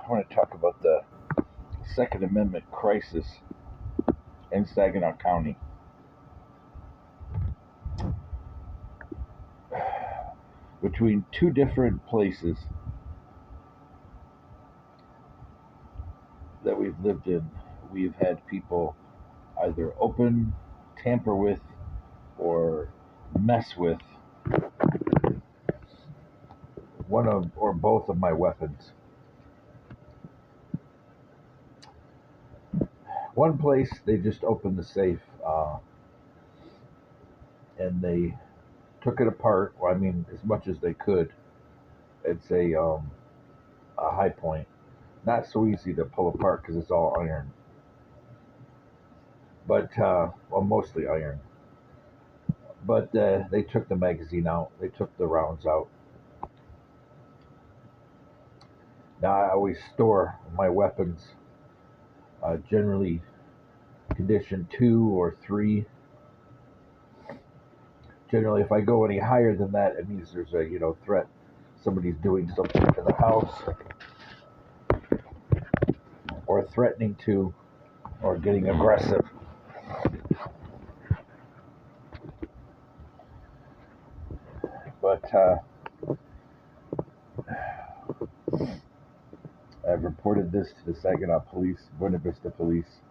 I want to talk about the Second Amendment crisis in Saginaw County. Between two different places that we've lived in, we've had people either open, tamper with, or mess with one of or both of my weapons. One place, they just opened the safe and they took it apart. Well, I mean, as much as they could. It's a high point. Not so easy to pull apart because it's all iron. But, well, mostly iron. But they took the magazine out. They took the rounds out. Now, I always store my weapons, generally condition 2 or 3. Generally, if I go any higher than that, it means there's a threat. Somebody's doing something to the house, or threatening to, or getting aggressive. But I've reported this to the Saginaw Police, Buena Vista Police.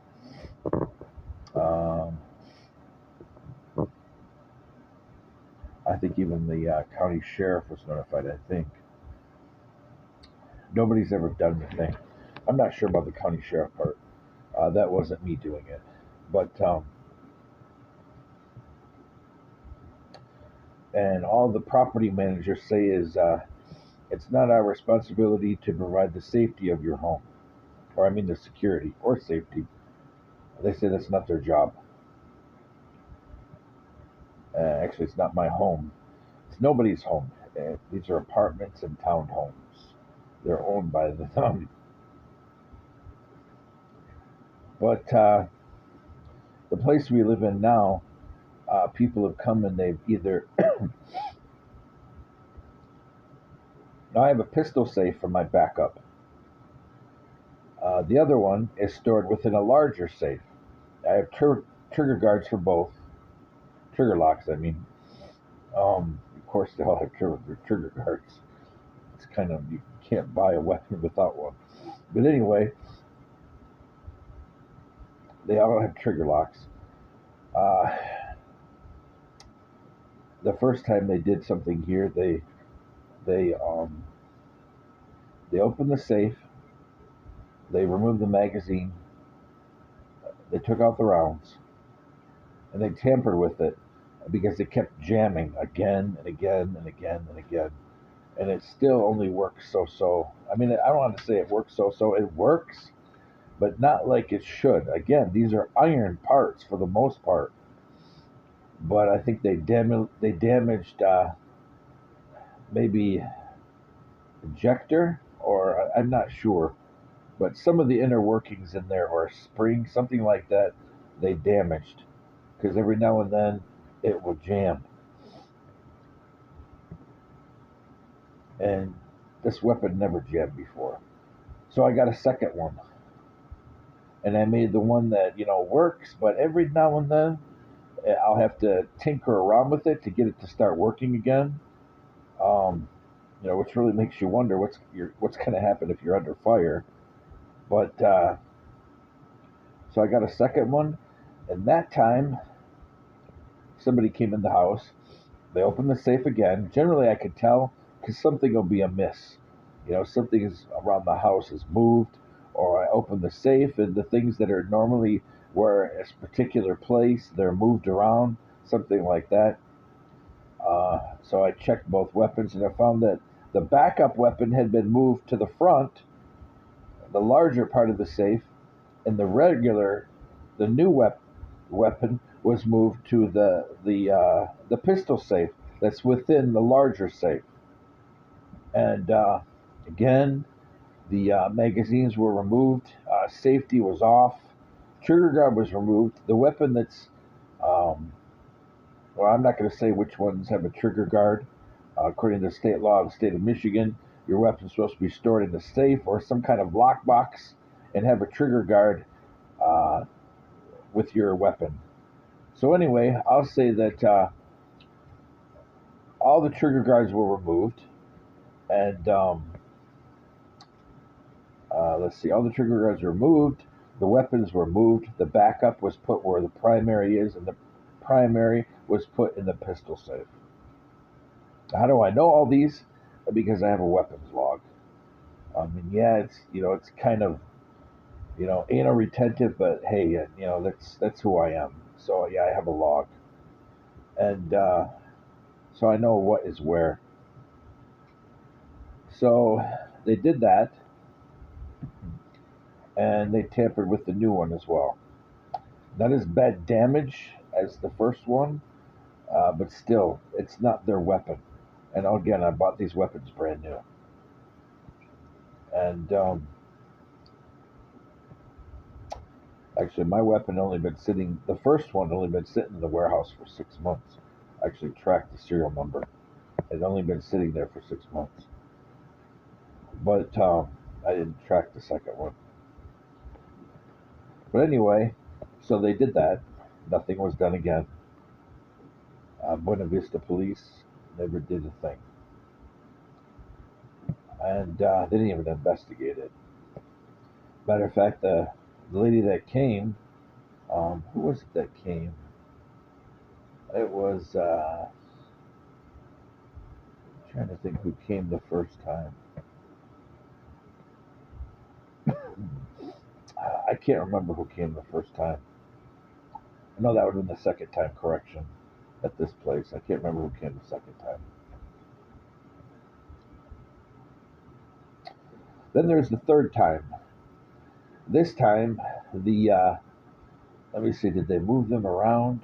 I think even the county sheriff was notified, I think. Nobody's ever done anything. I'm not sure about the county sheriff part. That wasn't me doing it. But, and all the property managers say is, it's not our responsibility to provide the safety of your home. Or I mean the security or safety. They say that's not their job. Actually, it's not my home. It's nobody's home. These are apartments and townhomes. They're owned by them. But the place we live in now, people have come and they've either... Now I have a pistol safe for my backup. The other one is stored within a larger safe. I have trigger guards for both. Trigger locks, I mean. Of course, they all have trigger guards. It's kind of, you can't buy a weapon without one. But anyway, they all have trigger locks. The first time they did something here, they opened the safe, they removed the magazine, they took out the rounds, and they tampered with it because it kept jamming again and again and again and again. And it still only works so-so. I mean, I don't want to say it works so-so. It works, but not like it should. Again, these are iron parts for the most part. But I think they damaged maybe ejector, or I'm not sure. But some of the inner workings in there, or a spring, something like that, they damaged. Because every now and then it will jam. And this weapon never jammed before. So I got a second one. And I made the one that, works, but every now and then I'll have to tinker around with it to get it to start working again. Which really makes you wonder what's going to happen if you're under fire. But so I got a second one, and that time somebody came in the house. They opened the safe again. Generally, I could tell because something will be amiss. Something is around the house is moved, or I open the safe and the things that are normally where a particular place, they're moved around, something like that. So I checked both weapons, and I found that the backup weapon had been moved to the front, the larger part of the safe, and the new weapon was moved to the pistol safe that's within the larger safe. And again, the magazines were removed, safety was off, trigger guard was removed. The weapon that's, well, I'm not going to say which ones have a trigger guard. According to state law of the state of Michigan, your weapon's supposed to be stored in a safe or some kind of lockbox and have a trigger guard uh, with your weapon. So anyway, I'll say that all the trigger guards were removed, and let's see, all the trigger guards were removed. The weapons were moved. The backup was put where the primary is, and the primary was put in the pistol safe. How do I know all these? Because I have a weapons log. And yeah, it's kind of anal retentive, but hey, that's who I am. So yeah, I have a log, and so I know what is where. So they did that, and they tampered with the new one as well. Not as bad damage as the first one, but still, it's not their weapon. And again, I bought these weapons brand new, and actually, my weapon only been sitting. The first one only been sitting in the warehouse for 6 months. I actually tracked the serial number. It only been sitting there for 6 months, but I didn't track the second one. But anyway, so they did that. Nothing was done again. Buena Vista Police never did a thing, and they didn't even investigate it. Matter of fact, the lady that came, who was it that came? It was trying to think who came the first time. I can't remember who came the first time. I know that would have been the second time correction at this place. I can't remember who came the second time. Then there's the third time. This time, the let me see, did they move them around?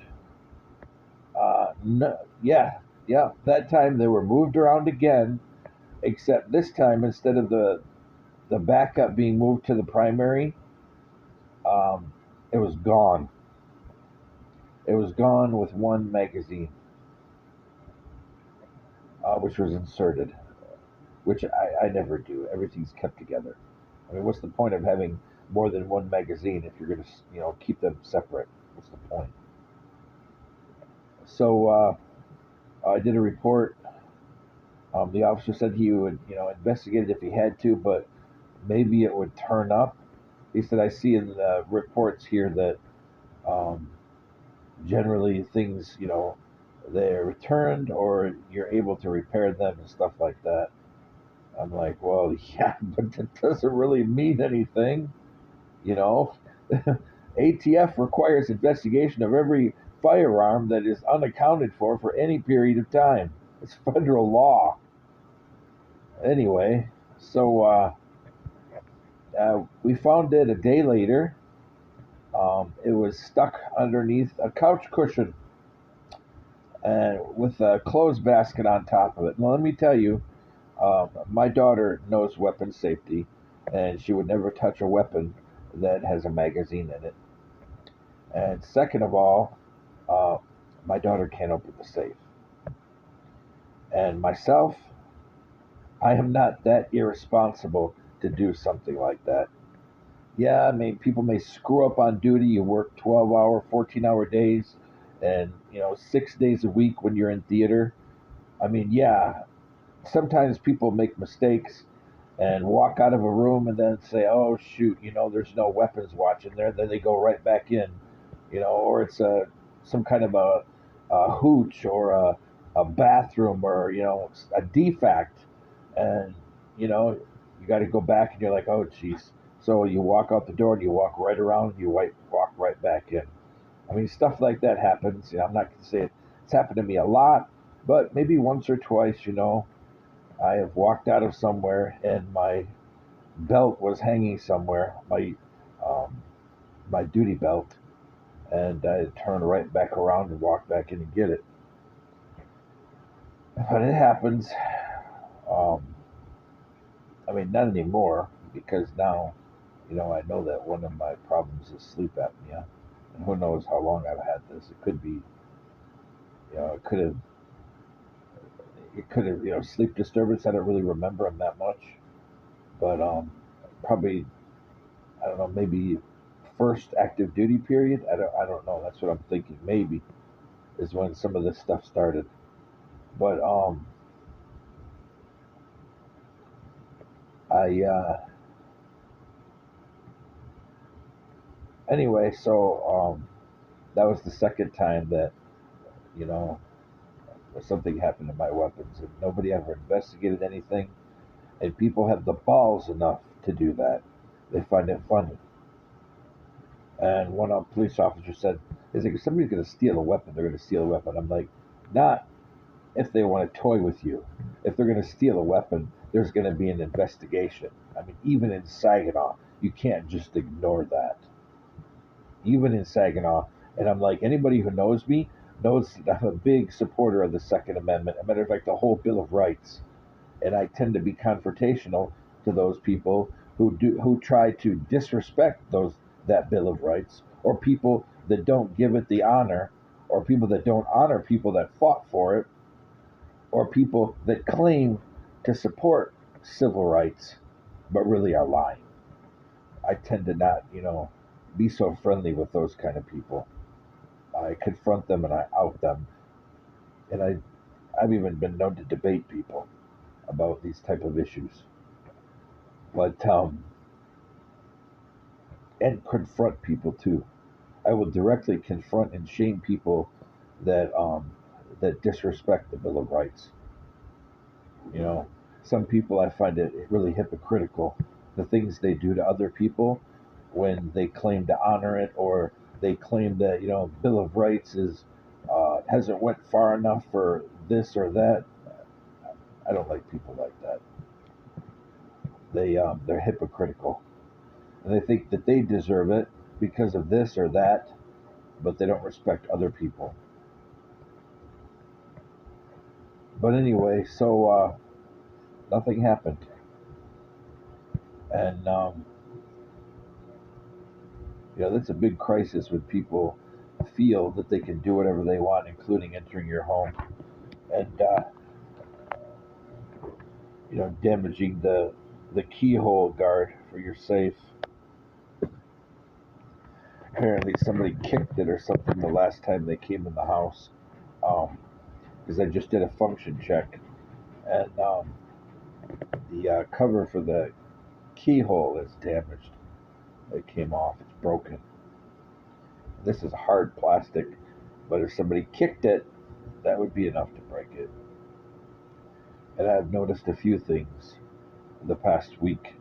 No, yeah. That time they were moved around again, except this time instead of the backup being moved to the primary, um, it was gone. It was gone with one magazine, which was inserted, which I never do. Everything's kept together. I mean, what's the point of having more than one magazine if you're going to, keep them separate? What's the point? So I did a report. The officer said he would, investigate it if he had to, but maybe it would turn up. He said, I see in the reports here that um, generally things, they're returned or you're able to repair them and stuff like that. I'm like, well, yeah, but that doesn't really mean anything, you know. ATF requires investigation of every firearm that is unaccounted for any period of time. It's federal law. Anyway, so we found it a day later. It was stuck underneath a couch cushion and with a clothes basket on top of it. Now, let me tell you, my daughter knows weapon safety, and she would never touch a weapon that has a magazine in it. And second of all, uh, my daughter can't open the safe. And myself, I am not that irresponsible to do something like that. Yeah, I mean, people may screw up on duty. You work 12-hour, 14-hour days, and 6 days a week when you're in theater. I mean, yeah, sometimes people make mistakes and walk out of a room and then say, "Oh shoot, there's no weapons watch in there." Then they go right back in, or it's some kind of a hooch or a bathroom or a defect, and you got to go back and you're like, "Oh jeez." So you walk out the door and you walk right around and you walk right back in. I mean, stuff like that happens. I'm not going to say it's happened to me a lot, but maybe once or twice, I have walked out of somewhere and my belt was hanging somewhere, um, my duty belt, and I turned right back around and walked back in and get it. But it happens. Um, I mean, not anymore because now, I know that one of my problems is sleep apnea, and who knows how long I've had this. It could be, it could have, it could have, sleep disturbance. I don't really remember him that much, but probably, I don't know, maybe first active duty period. I don't know. That's what I'm thinking. Maybe is when some of this stuff started. But I anyway, so that was the second time that you know something happened to my weapons, and nobody ever investigated anything. And people have the balls enough to do that. They find it funny. And one police officer said, "Is like, if somebody's going to steal a weapon, they're going to steal a weapon." I'm like, not if they want to toy with you. If they're going to steal a weapon, there's going to be an investigation. I mean, even in Saginaw, you can't just ignore that. Even in Saginaw, and I'm like, anybody who knows me knows that I'm a big supporter of the Second Amendment. As a matter of fact, the whole Bill of Rights. And I tend to be confrontational to those people who try to disrespect that Bill of Rights, or people that don't give it the honor, or people that don't honor people that fought for it, or people that claim to support civil rights but really are lying. I tend to not, be so friendly with those kind of people. I confront them and I out them, and I've even been known to debate people about these type of issues. But and confront people too. I will directly confront and shame people that disrespect the Bill of Rights. You know, some people, I find it really hypocritical, the things they do to other people when they claim to honor it, or they claim that Bill of Rights is hasn't went far enough for this or that. I don't like people like that. They're hypocritical, and they think that they deserve it because of this or that, but they don't respect other people. But anyway, so nothing happened, and that's a big crisis when people feel that they can do whatever they want, including entering your home and damaging the keyhole guard for your safe. Apparently, somebody kicked it or something the last time they came in the house, because I just did a function check, and the cover for the keyhole is damaged. It came off. It's broken. This is hard plastic, but if somebody kicked it, that would be enough to break it. And I've noticed a few things the past week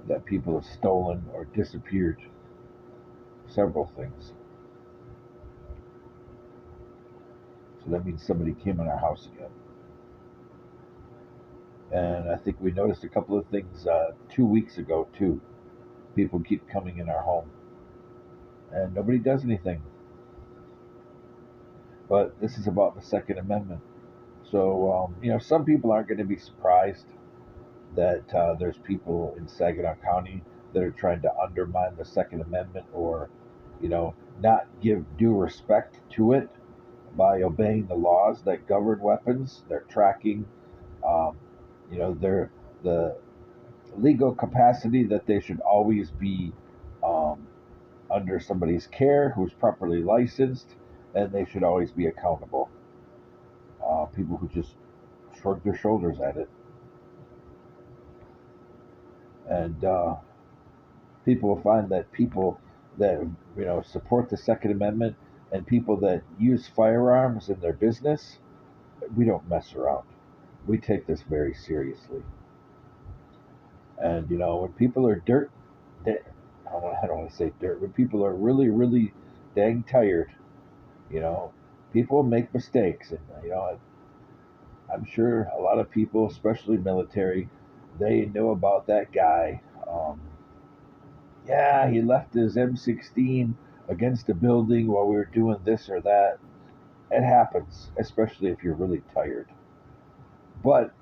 that people have stolen or disappeared. Several things. So that means somebody came in our house again. And I think we noticed a couple of things 2 weeks ago, too. People keep coming in our home. And nobody does anything. But this is about the Second Amendment. So, some people aren't going to be surprised that there's people in Saginaw County that are trying to undermine the Second Amendment, or, not give due respect to it by obeying the laws that govern weapons. They're tracking, um, their the legal capacity that they should always be um, under somebody's care who's properly licensed, and they should always be accountable. People who just shrug their shoulders at it, and people will find that people that support the Second Amendment and people that use firearms in their business, we don't mess around. We take this very seriously. And when people are I don't want to say dirt. When people are really, really dang tired, you know, people make mistakes, and I'm sure a lot of people, especially military, they know about that guy. Yeah, he left his M16 against a building while we were doing this or that. It happens, especially if you're really tired. But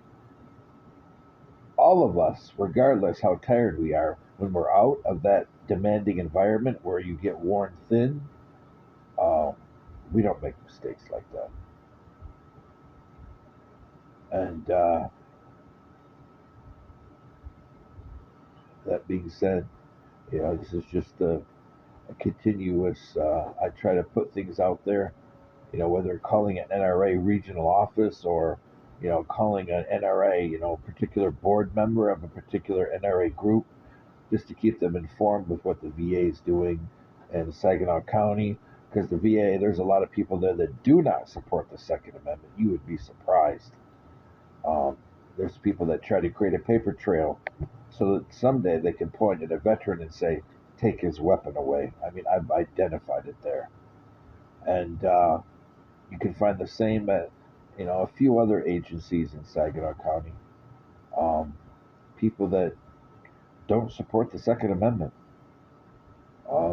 all of us, regardless how tired we are, when we're out of that demanding environment where you get worn thin, uh, we don't make mistakes like that. And that being said, this is just a continuous. I try to put things out there, whether calling an NRA regional office or, calling an NRA, particular board member of a particular NRA group, just to keep them informed with what the VA is doing in Saginaw County. Because the VA, there's a lot of people there that do not support the Second Amendment. You would be surprised. Um, there's people that try to create a paper trail so that someday they can point at a veteran and say, take his weapon away. I mean, I've identified it there. And you can find the same at, a few other agencies in Saginaw County. Um, People that don't support the Second Amendment.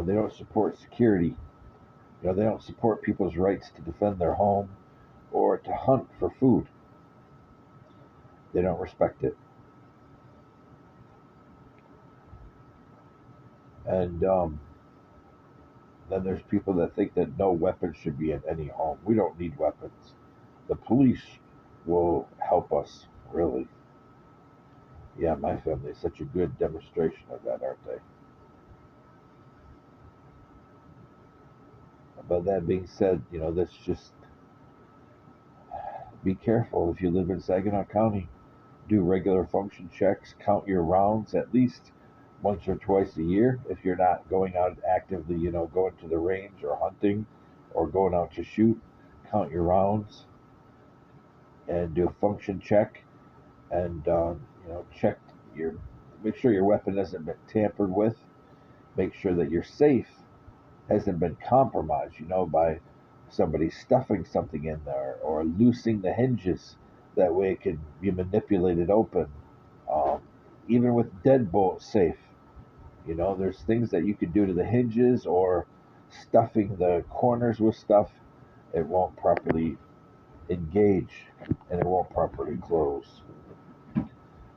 They don't support security. They don't support people's rights to defend their home or to hunt for food. They don't respect it. And then there's people that think that no weapons should be in any home. We don't need weapons. The police will help us, really. Yeah, my family is such a good demonstration of that, aren't they? But that being said, that's just be careful if you live in Saginaw County. Do regular function checks, count your rounds at least once or twice a year if you're not going out actively, going to the range or hunting or going out to shoot. Count your rounds and do a function check and check your make sure your weapon hasn't been tampered with. Make sure that your safe hasn't been compromised, by somebody stuffing something in there or loosening the hinges. That way it can be manipulated open. Um, Even with deadbolt safe, there's things that you can do to the hinges or stuffing the corners with stuff. It won't properly engage and it won't properly close.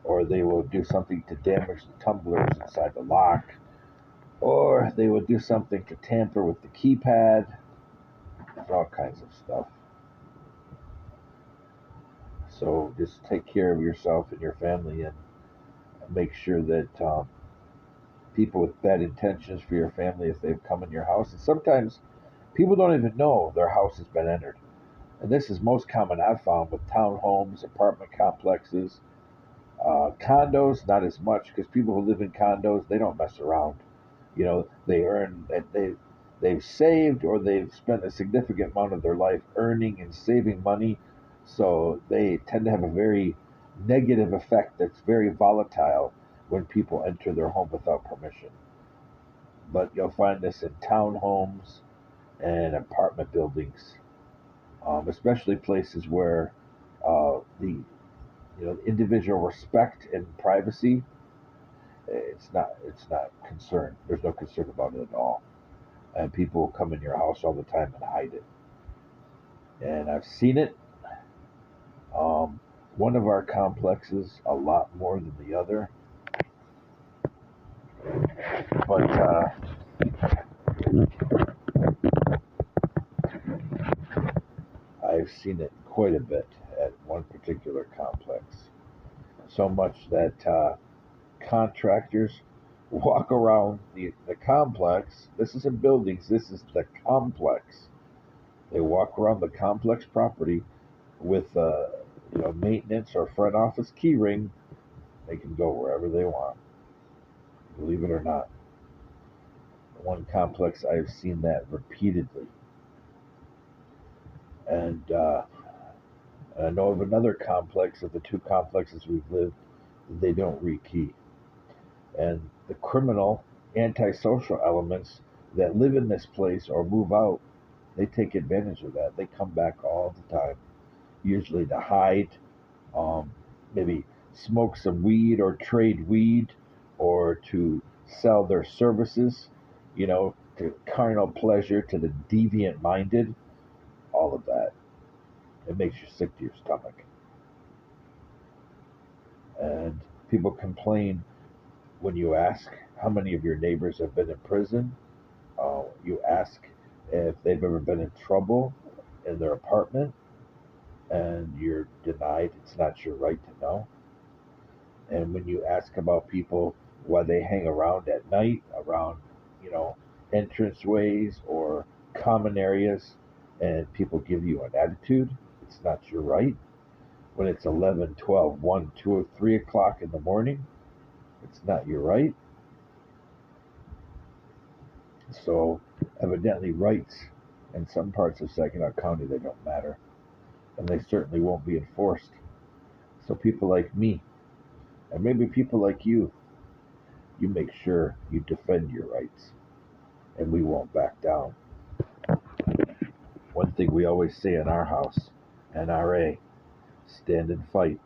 Or they will do something to damage the tumblers inside the lock. Or they will do something to tamper with the keypad. There's all kinds of stuff. So just take care of yourself and your family and make sure that people with bad intentions for your family, if they've come in your house, and sometimes people don't even know their house has been entered. And this is most common I've found with townhomes, apartment complexes, condos, not as much because people who live in condos, they don't mess around. They earn, they've saved or they've spent a significant amount of their life earning and saving money. So they tend to have a very negative effect that's very volatile when people enter their home without permission. But you'll find this in townhomes and apartment buildings, especially places where the individual respect and privacy, it's not concerned. There's no concern about it at all, and people will come in your house all the time and hide it. And I've seen it. Um, One of our complexes a lot more than the other, but I've seen it quite a bit at one particular complex. So much that contractors walk around the complex. This isn't buildings, this is the complex. They walk around the complex property with maintenance or front office key ring. They can go wherever they want, believe it or not. One complex I've seen that repeatedly. And I know of another complex, of the two complexes we've lived, they don't rekey. And the criminal, antisocial elements that live in this place or move out, they take advantage of that. They come back all the time, usually to hide, um, maybe smoke some weed or trade weed or to sell their services, to carnal pleasure, to the deviant minded, all of that. It makes you sick to your stomach. And people complain when you ask how many of your neighbors have been in prison. You ask if they've ever been in trouble in their apartment. and you're denied. It's not your right to know. And when you ask about people why they hang around at night, around, you know, entranceways or common areas, and people give you an attitude, it's not your right. When it's 11, 12, 1, 2, or 3 o'clock in the morning, it's not your right. So, evidently, rights in some parts of Saginaw County, they don't matter. And they certainly won't be enforced. So, people like me, and maybe people like you make sure you defend your rights, and we won't back down. One thing we always say in our house, NRA, stand and fight.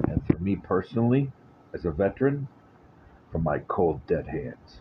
And for me personally, as a veteran, from my cold, dead hands.